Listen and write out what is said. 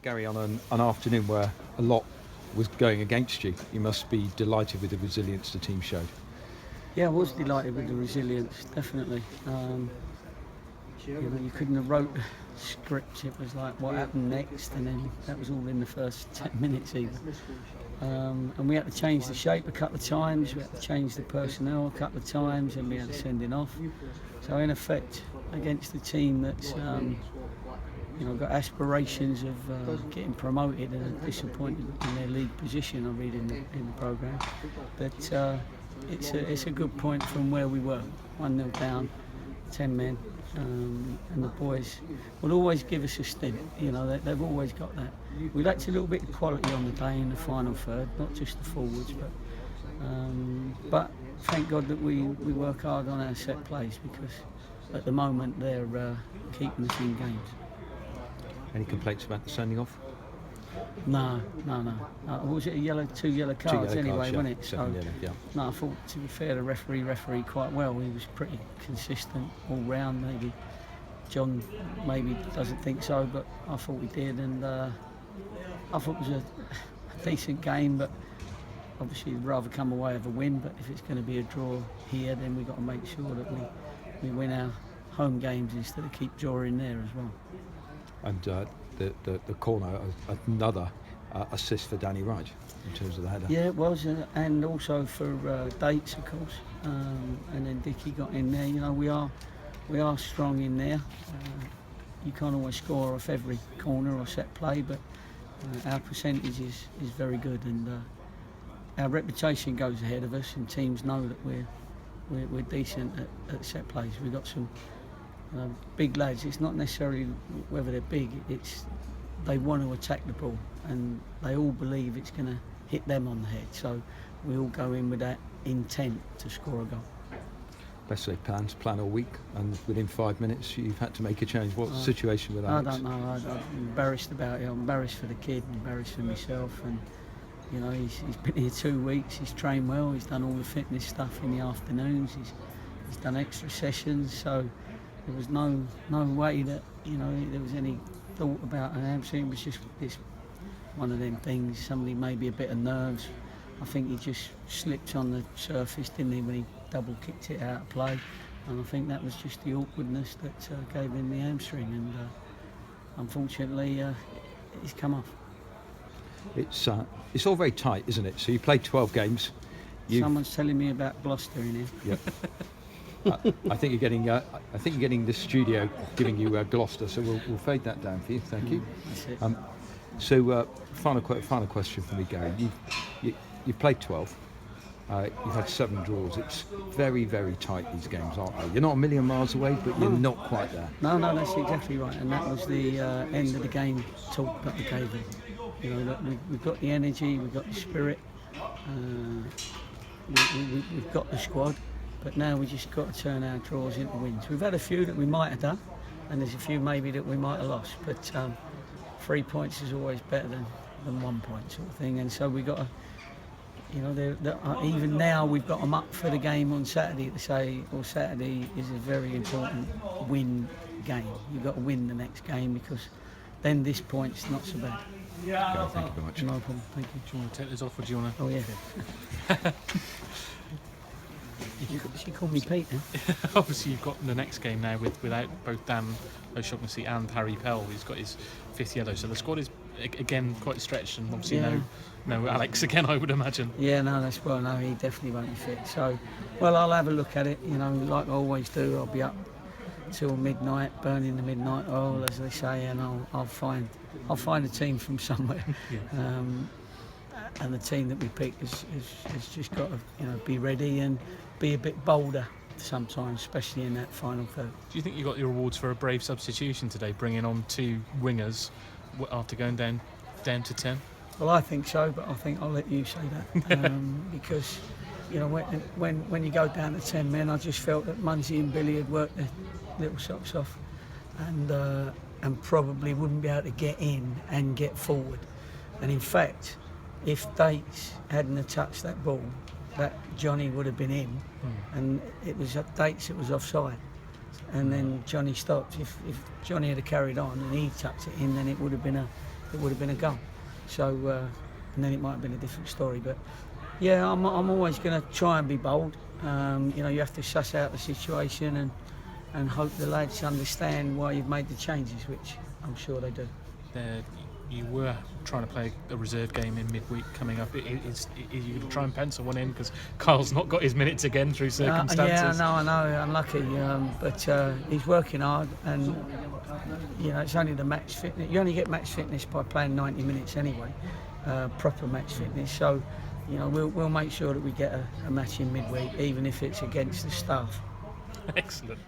Gary, on an afternoon where a lot was going against you, you must be delighted with the resilience the team showed. Yeah, I was delighted with the resilience, definitely. You couldn't have wrote the script. It was like what happened next, and then that was all in the first 10 minutes either. And we had to change the shape a couple of times, we had to change the personnel a couple of times, and we had to send it off. So in effect, against the team that's got aspirations of getting promoted and are disappointed in their league position, I read in the programme. But it's a good point from where we were, 1-0 down, 10 men, and the boys will always give us a stint. They've always got that. We lacked a little bit of quality on the day in the final third, not just the forwards, but thank God that we work hard on our set plays, because at the moment they're keeping us in games. Any complaints about the sending off? No. Was it two yellow cards anyway, yeah. wasn't it? Second yellow, yeah. No, I thought, to be fair, the referee quite well. He was pretty consistent all round. Maybe John doesn't think so, but I thought we did, and I thought it was a decent game, but obviously we'd rather come away with a win. But if it's going to be a draw here, then we've got to make sure that we win our home games instead of keep drawing there as well. And the corner, another assist for Danny Wright in terms of the header. Yeah, it was, and also for Dates, of course, and then Dickie got in there. We are strong in there. You can't always score off every corner or set play, but our percentage is very good, and our reputation goes ahead of us, and teams know that we're decent at set plays. We've got some big lads. It's not necessarily whether they're big, it's they want to attack the ball, and they all believe it's going to hit them on the head, so we all go in with that intent to score a goal. Best laid plans, plan all week, and within 5 minutes you've had to make a change. What's the situation with Alex? I don't know. I'm embarrassed about it. I'm embarrassed for the kid, embarrassed for myself, and he's been here 2 weeks, he's trained well, he's done all the fitness stuff in the afternoons, he's done extra sessions, so there was no way that there was any thought about an hamstring. It was just one of them things. Somebody maybe a bit of nerves. I think he just slipped on the surface, didn't he, when he double kicked it out of play. And I think that was just the awkwardness that gave him the hamstring. And unfortunately, he's come off. It's all very tight, isn't it? So you played 12 games. Someone's telling me about Gloucester in here. Yep. I think you're getting this studio giving you Gloucester, so we'll fade that down for you. Thank you. That's it. So final question for me, Gary. You've played 12. You've had 7 draws. It's very, very tight, these games, aren't they? You're not a million miles away, but you're not quite there. No, that's exactly right. And that was the end of the game talk that we gave him. We've got the energy, we've got the spirit, we've got the squad. But now we just got to turn our draws into wins. We've had a few that we might have done, and there's a few maybe that we might have lost. But 3 points is always better than 1 point, sort of thing. And so we got to, even now we've got them up for the game on Saturday. Saturday is a very important win game. You've got to win the next game, because then this point's not so bad. Okay, thank you very much. No problem. Thank you. Do you want to take those off, or do you want to? Oh yeah. She called me Pete then. Obviously, you've got the next game now without both Dan O'Shaughnessy and Harry Pell, who's got his 5th yellow. So the squad is again quite stretched, and obviously no Alex again, I would imagine. Yeah, no, no, he definitely won't be fit. So, well, I'll have a look at it. Like I always do. I'll be up till midnight, burning the midnight oil, as they say, and I'll find a team from somewhere. Yeah. And the team that we pick has just got to be ready and be a bit bolder sometimes, especially in that final third. Do you think you got your rewards for a brave substitution today, bringing on 2 wingers after going down to 10? Well, I think so, but I think I'll let you say that because when you go down to 10 men, I just felt that Munsey and Billy had worked their little socks off, and probably wouldn't be able to get in and get forward. And in fact, if Dates hadn't have touched that ball, that Johnny would have been in, and it was at Dates that was offside. And then Johnny stopped. If Johnny had carried on and he tucked it in, then it would have been a it would have been a goal. So, and then it might have been a different story. But yeah, I'm always going to try and be bold. You know, you have to suss out the situation and hope the lads understand why you've made the changes, which I'm sure they do. You were trying to play a reserve game in midweek coming up. Are you going to try and pencil one in because Kyle's not got his minutes again through circumstances? Yeah, I know, unlucky, but he's working hard, and you know, it's only the match fitness. You only get match fitness by playing 90 minutes anyway, proper match fitness. So, you know, we'll make sure that we get a match in midweek, even if it's against the staff. Excellent.